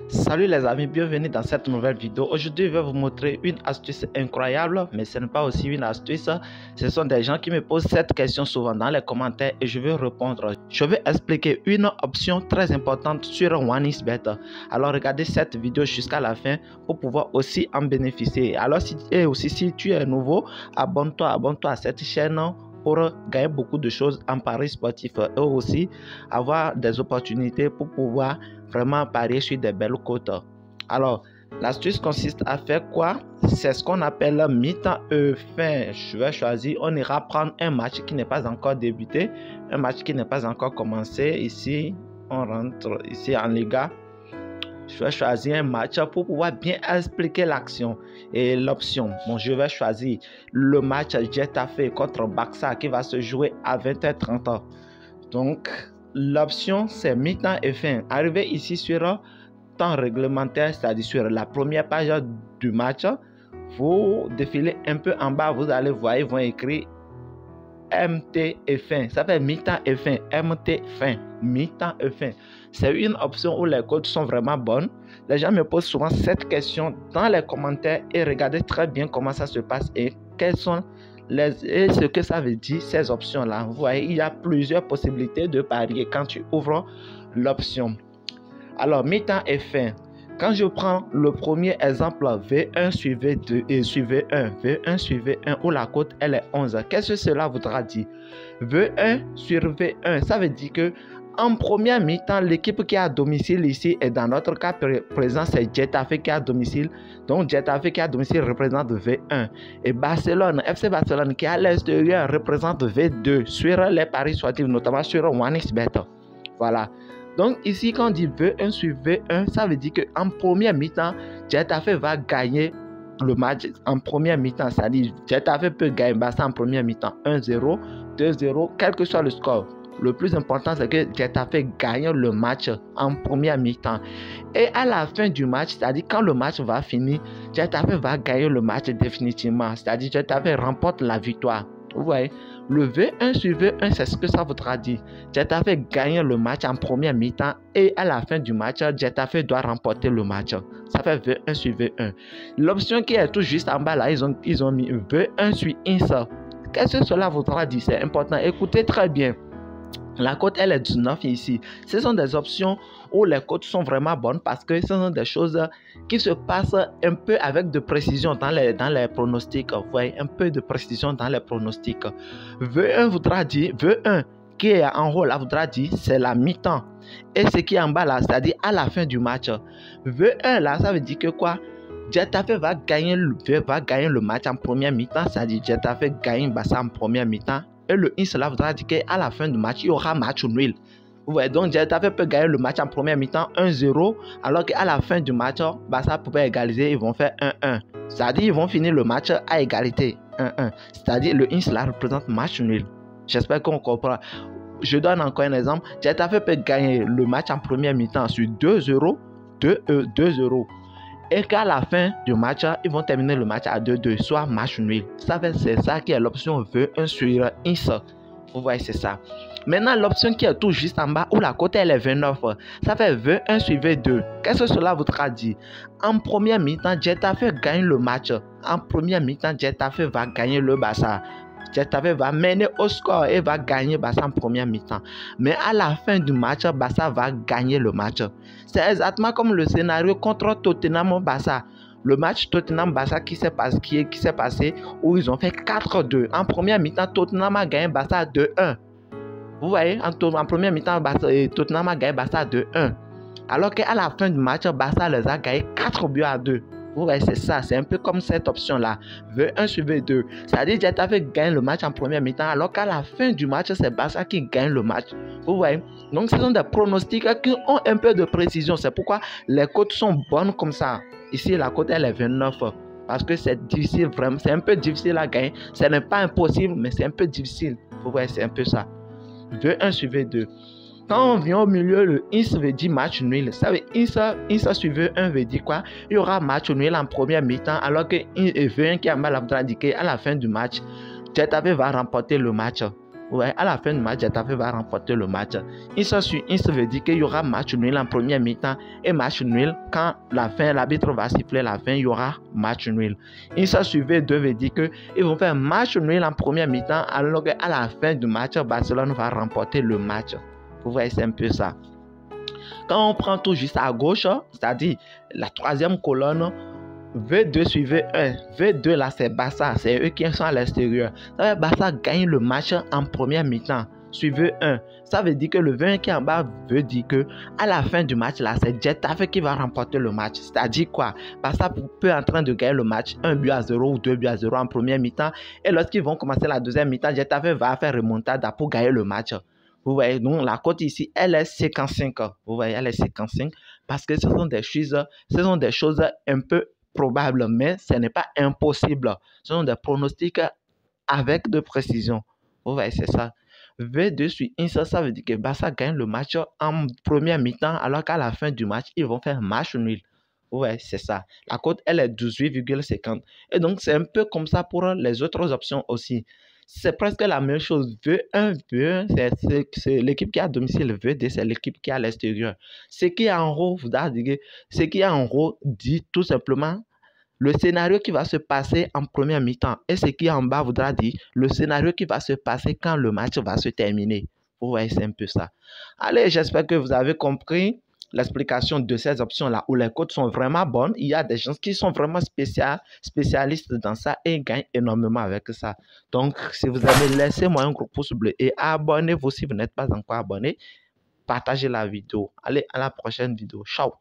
Salut les amis, bienvenue dans cette nouvelle vidéo. Aujourd'hui, je vais vous montrer une astuce incroyable, mais ce n'est pas aussi une astuce. Ce sont des gens qui me posent cette question souvent dans les commentaires et je vais répondre. Je vais expliquer une option très importante sur OneXBet. Alors regardez cette vidéo jusqu'à la fin pour pouvoir aussi en bénéficier. Alors si tu es nouveau, abonne-toi à cette chaîne pour gagner beaucoup de choses en paris sportif et aussi avoir des opportunités pour pouvoir vraiment parier sur des belles cotes. Alors, l'astuce consiste à faire quoi? C'est ce qu'on appelle mi-temps fin. Je vais choisir, on ira prendre un match qui n'est pas encore débuté, un match qui n'est pas encore commencé. Ici, on rentre ici en Liga. Je vais choisir un match pour pouvoir bien expliquer l'action et l'option. Bon, je vais choisir le match Getafe contre Barça qui va se jouer à 20h30. Donc, l'option, c'est mi-temps et fin. Arrivé ici sur temps réglementaire, c'est-à-dire sur la première page du match, vous défilez un peu en bas, vous allez voir, ils vont écrire MT et fin. Ça fait mi-temps et fin. MT fin. Mi-temps et fin. C'est une option où les codes sont vraiment bonnes. Les gens me posent souvent cette question dans les commentaires et regardez très bien comment ça se passe et quelles sont et ce que ça veut dire ces options-là. Vous voyez, il y a plusieurs possibilités de parier quand tu ouvres l'option. Alors, mi-temps et fin. Quand je prends le premier exemple, V1 sur V2 et sur V1, V1 sur V1, où la cote elle est 11, qu'est-ce que cela voudra dire? V1 sur V1, ça veut dire que en première mi-temps, l'équipe qui est à domicile ici, et dans notre cas présent, c'est Getafe qui est à domicile. Donc, Getafe qui est à domicile représente V1. Et Barcelone, FC Barcelone qui est à l'extérieur représente V2 sur les paris sportifs, notamment sur OneXBet. Voilà. Donc ici, quand on dit V1 sur V1, ça veut dire qu'en première mi-temps, Getafe va gagner le match en première mi-temps. C'est-à-dire Getafe peut gagner Barça en première mi-temps 1-0, 2-0, quel que soit le score. Le plus important, c'est que Getafe gagne le match en première mi-temps. Et à la fin du match, c'est-à-dire quand le match va finir, Getafe va gagner le match définitivement. C'est-à-dire Getafe remporte la victoire. Vous voyez, le V1 sur V1, c'est ce que ça voudra dire. Getafe gagne le match en première mi-temps et à la fin du match, Getafe doit remporter le match. Ça fait V1 sur V1. L'option qui est tout juste en bas là, ils ont mis V1 sur INSA. Qu'est-ce que cela voudra dire? C'est important. Écoutez très bien. La cote, elle est 19 ici. Ce sont des options où les cotes sont vraiment bonnes parce que ce sont des choses qui se passent un peu avec de précision dans les pronostics. Vous voyez, un peu de précision dans les pronostics. V1 voudra dire, V1 qui est en haut là voudra dire c'est la mi-temps. Et ce qui est en bas là, c'est-à-dire à la fin du match. V1 là, ça veut dire que quoi? Getafe va gagner le match en première mi-temps, c'est-à-dire Getafe gagne Barça en première mi-temps. Et le in, cela voudra dire qu'à la fin du match, il y aura match nul. Vous voyez, donc Getafe peut gagner le match en première mi-temps 1-0, alors qu'à la fin du match, Barça peut égaliser, ils vont faire 1-1. C'est-à-dire ils vont finir le match à égalité 1-1. C'est-à-dire le in, cela représente match nul. J'espère qu'on comprend. Je donne encore un exemple. Getafe peut gagner le match en première mi-temps sur 2-0, 2-0. Et qu'à la fin du match, ils vont terminer le match à 2-2, soit match nul. C'est ça qui est l'option V1 sur INSA. Vous voyez, c'est ça. Maintenant, l'option qui est tout juste en bas, où la cote elle est 29, ça fait V1 sur V2. Qu'est-ce que cela voudra dire? En première mi-temps, Getafe gagne le match. En première mi-temps, Getafe va gagner le Barça. Getafe va mener au score et va gagner Barça en première mi-temps. Mais à la fin du match, Barça va gagner le match. C'est exactement comme le scénario contre Tottenham-Barça. Le match Tottenham-Barça qui s'est passé où ils ont fait 4-2. En première mi-temps, Tottenham a gagné Barça 2-1. Vous voyez, en première mi-temps, Tottenham a gagné Barça 2-1. Alors qu'à la fin du match, Barça les a gagnés 4-2. Vous voyez, c'est ça, c'est un peu comme cette option-là, V1 sur V2. C'est-à-dire que Getafe gagne le match en première mi-temps, alors qu'à la fin du match, c'est Barça qui gagne le match. Vous voyez, donc ce sont des pronostics qui ont un peu de précision. C'est pourquoi les cotes sont bonnes comme ça. Ici, la cote, elle est 29. Parce que c'est difficile, vraiment, c'est un peu difficile à gagner. Ce n'est pas impossible, mais c'est un peu difficile. Vous voyez, c'est un peu ça. V1 sur V2. Quand on vient au milieu, le INS veut dire match nul. Ça veut INS sur V1 veut dire quoi? Il y aura match nul en première mi-temps, alors que V1 qui a mal à voudra dire qu'à la fin du match, Getafe va remporter le match. Vous voyez, à la fin du match, Getafe va remporter le match. Insta sur Insta veut dire qu'il y aura match nul en première mi-temps et match nul quand la fin, l'arbitre va siffler la fin, il y aura match nul. Insta sur V2 veut dire qu'ils vont faire match nul en première mi-temps alors qu'à la fin du match, Barcelone va remporter le match. Vous voyez, c'est un peu ça. Quand on prend tout juste à gauche, c'est-à-dire la troisième colonne, V2 sur V1. V2 là, c'est Barça. C'est eux qui sont à l'extérieur. Ça veut dire Barça gagne le match en première mi-temps sur V1. Ça veut dire que le V1 qui est en bas veut dire que à la fin du match là, c'est Getafe qui va remporter le match. C'est-à-dire quoi? Barça peut en train de gagner le match 1-0 ou 2-0 en première mi-temps. Et lorsqu'ils vont commencer la deuxième mi-temps, Getafe va faire remontada pour gagner le match. Vous voyez, donc la cote ici, elle est 55. Vous voyez, elle est 55 parce que ce sont des choses un peu probable, mais ce n'est pas impossible. Ce sont des pronostics avec de précision. Vous voyez, c'est ça. V2 sur Insta, ça veut dire que Barça gagne le match en première mi-temps, alors qu'à la fin du match, ils vont faire match nul. Vous voyez, c'est ça. La cote, elle est 18,50. Et donc, c'est un peu comme ça pour les autres options aussi. C'est presque la même chose. V1, c'est l'équipe qui est à domicile. V2, c'est l'équipe qui est à l'extérieur. Ce qui est en haut, dit tout simplement le scénario qui va se passer en première mi-temps. Et ce qui est en bas voudra dire le scénario qui va se passer quand le match va se terminer. Vous voyez, c'est un peu ça. Allez, j'espère que vous avez compris l'explication de ces options-là où les cotes sont vraiment bonnes. Il y a des gens qui sont vraiment spécialistes dans ça et gagnent énormément avec ça. Donc, si vous aimez, laissez-moi un gros pouce bleu et abonnez-vous si vous n'êtes pas encore abonné. Partagez la vidéo. Allez, à la prochaine vidéo. Ciao!